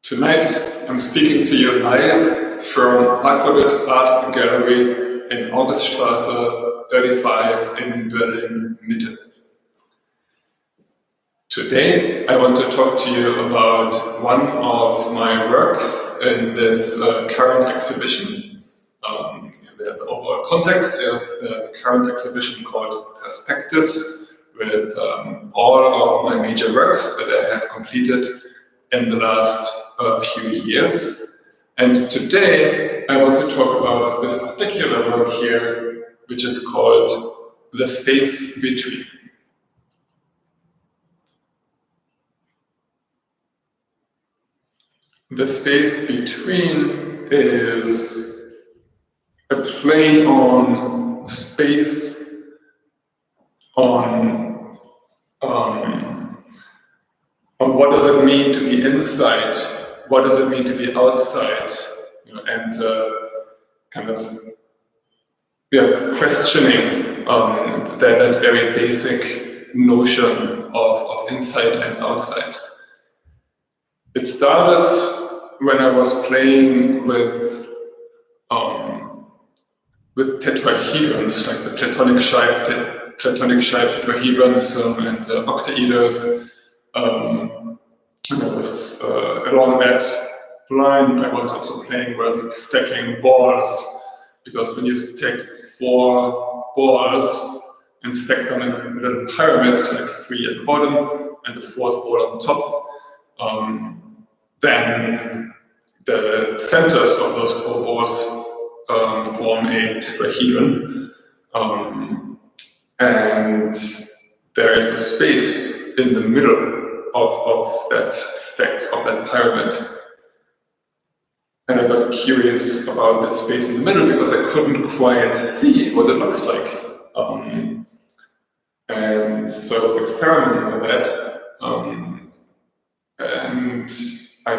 Tonight I'm speaking to you live from aquabitArt Gallery in Auguststr 35 in Berlin Mitte. Today I want to talk to you about one of my works in this current exhibition. The overall context is the current exhibition called Perspectives, with all of my major works that I have completed in the last few years. And today I want to talk about this particular work here, which is called The Space Between. The space between is a play on space, on what does it mean to be inside, what does it mean to be outside, and kind of questioning that very basic notion of inside and outside. It started when I was playing with tetrahedrons, like the platonic shaped tetrahedrons and octaeders. And I was along that line. I was also playing with stacking balls, because when you take 4 balls and stack them in a little pyramid, like 3 at the bottom and the 4th ball on top, then the centers of those 4 balls form a tetrahedron, and there is a space in the middle of that stack, of that pyramid. And I got curious about that space in the middle because I couldn't quite see what it looks like. And so I was experimenting with that, and I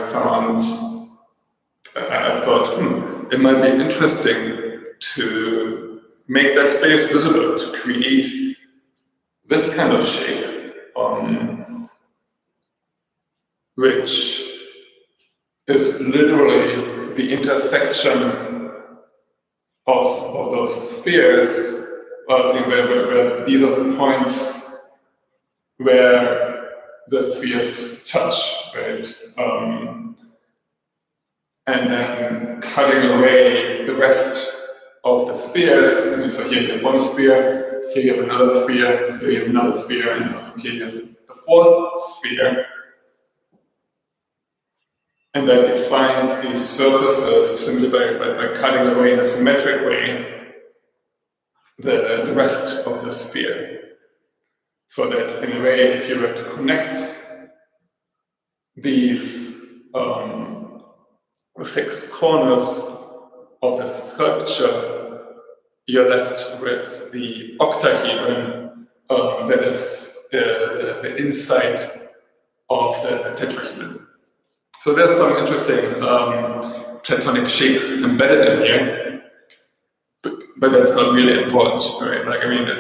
thought, it might be interesting to make that space visible, to create this kind of shape, which is literally the intersection of those spheres, where these are the points where the spheres touch, right? And then cutting away the rest of the spheres. And so here you have one sphere, here you have another sphere, here you have another sphere, and here you have the 4th sphere. And that defines these surfaces simply by cutting away in a symmetric way the rest of the sphere. So that in a way, if you were to connect these 6 corners of the sculpture, you're left with the octahedron that is the inside of the tetrahedron. So there's some interesting platonic shapes embedded in here, but that's not really important, right? Like, I mean, I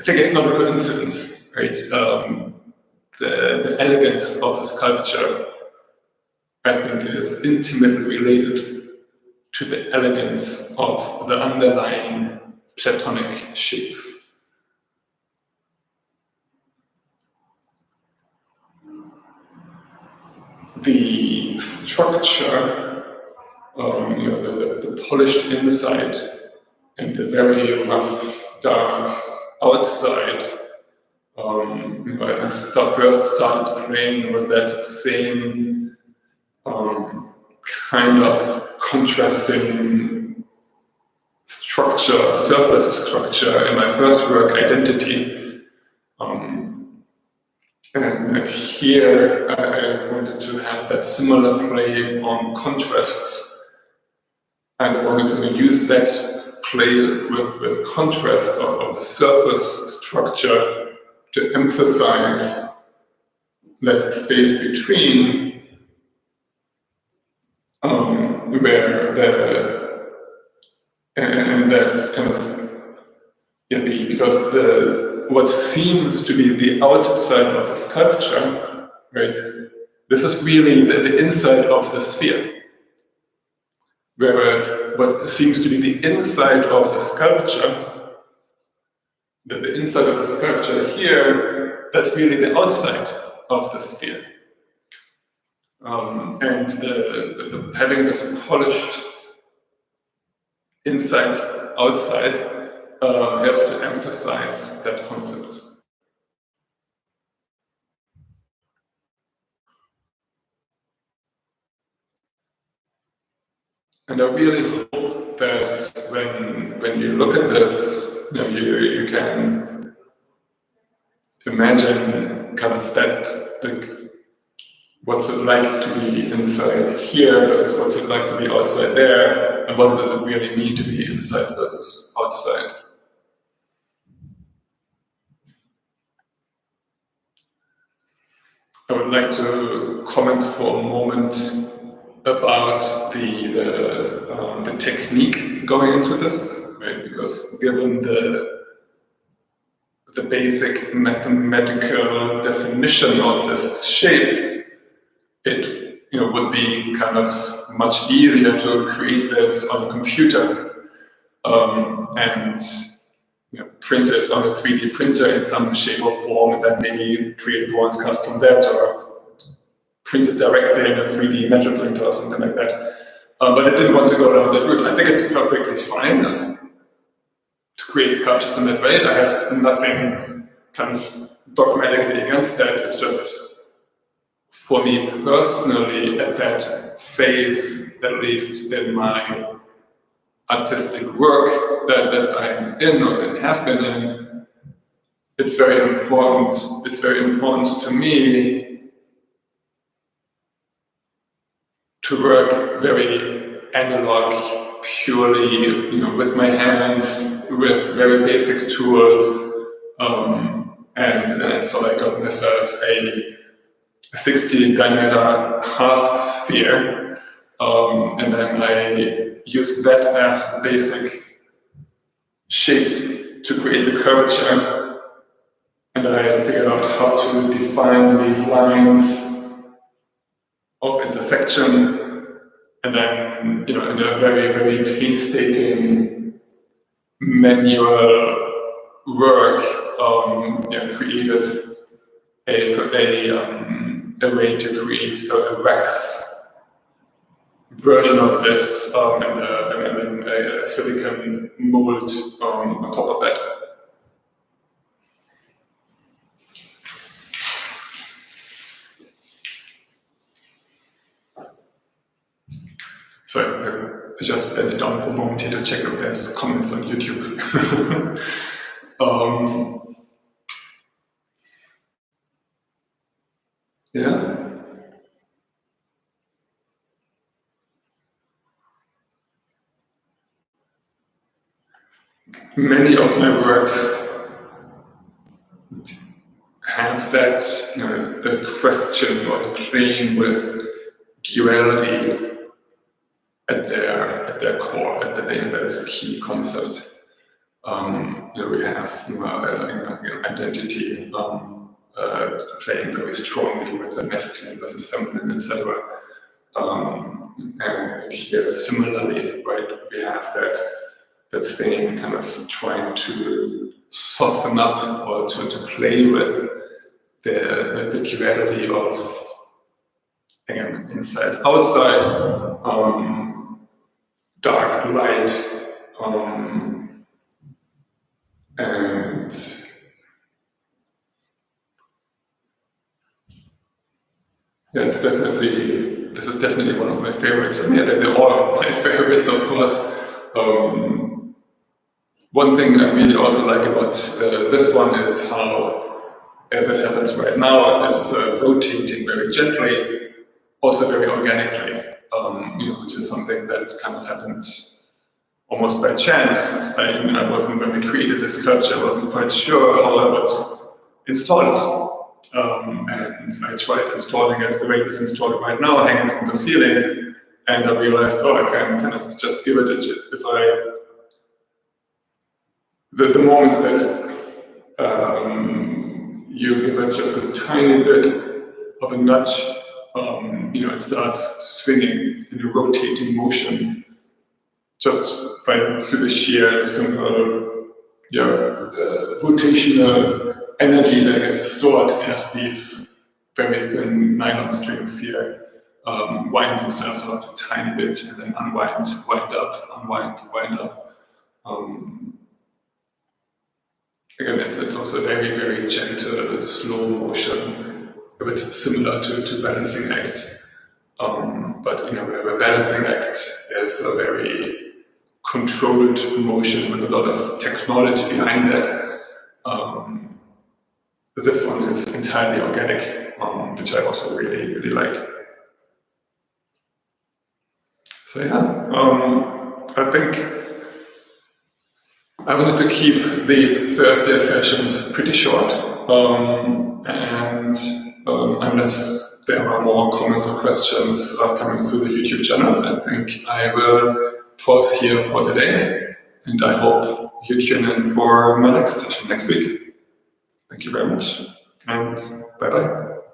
think it's not a coincidence, right? The elegance of the sculpture, I think, is intimately related to the elegance of the underlying platonic shapes. The structure, the polished inside and the very rough, dark outside, I first started playing with that same kind of contrasting structure, surface structure in my first work, Identity. And here I wanted to have that similar play on contrasts, and I wanted to use that play with contrast of the surface structure to emphasize that space between, where that kind of, because what seems to be the outside of the sculpture, right, this is really the inside of the sphere. Whereas what seems to be the inside of the sculpture, the inside of the sculpture here, that's really the outside of the sphere. And having this polished inside, outside helps to emphasize that concept. And I really hope that when you look at this, you can imagine kind of that, like, what's it like to be inside here versus what's it like to be outside there, and what does it really mean to be inside versus outside. I would like to comment for a moment about the technique going into this, right? Because given the basic mathematical definition of this shape, it would be kind of much easier to create this on a computer and print it on a 3D printer in some shape or form, and then maybe create a drawings cast from that, or print it directly in a 3D metal printer or something like that. But I didn't want to go down that route. I think it's perfectly fine to create sculptures in that way. I have nothing kind of dogmatically against that. It's just, for me personally, at that phase, at least in my artistic work that I'm in or have been in, it's very important. It's very important to me to work very analog, purely, with my hands, with very basic tools, and so I got myself a 60 diameter half sphere, and then I used that as the basic shape to create the curvature, and I figured out how to define these lines of intersection, and then in a very, very painstaking manual work, created a way to create a wax version of this, and then a silicon mold on top of that. So I just bent down for a moment here to check if there's comments on YouTube. Yeah. Many of my works have that, the question or the playing with duality at their core. That is a key concept. We have identity playing very strongly with the masculine versus feminine, etc. And here, similarly, right, we have that same kind of trying to soften up or to play with the duality of, again, inside, outside, dark, light, and yeah, this is definitely one of my favorites. I mean, they're all my favorites, of course. One thing I really also like about this one is how, as it happens right now, it's rotating very gently, also very organically, which is something that kind of happened almost by chance. I wasn't, when we created this sculpture, I wasn't quite sure how I would install it. And I tried installing it the way it's installed right now, hanging from the ceiling, and I realized, I can kind of just give it a chip. The moment that you give it just a tiny bit of a nudge it starts swinging in a rotating motion just through the sheer simple rotational energy that gets stored as these very thin nylon strings here wind themselves out a tiny bit and then unwind, wind up, unwind, wind up. Again, it's also a very, very gentle, slow motion, a bit similar to balancing act. But a balancing act is a very controlled motion with a lot of technology behind that. This one is entirely organic, which I also really, really like. So yeah, I think I wanted to keep these Thursday sessions pretty short, and unless there are more comments or questions coming through the YouTube channel, I think I will pause here for today, and I hope you tune in for my next session next week. Thank you very much, and bye-bye.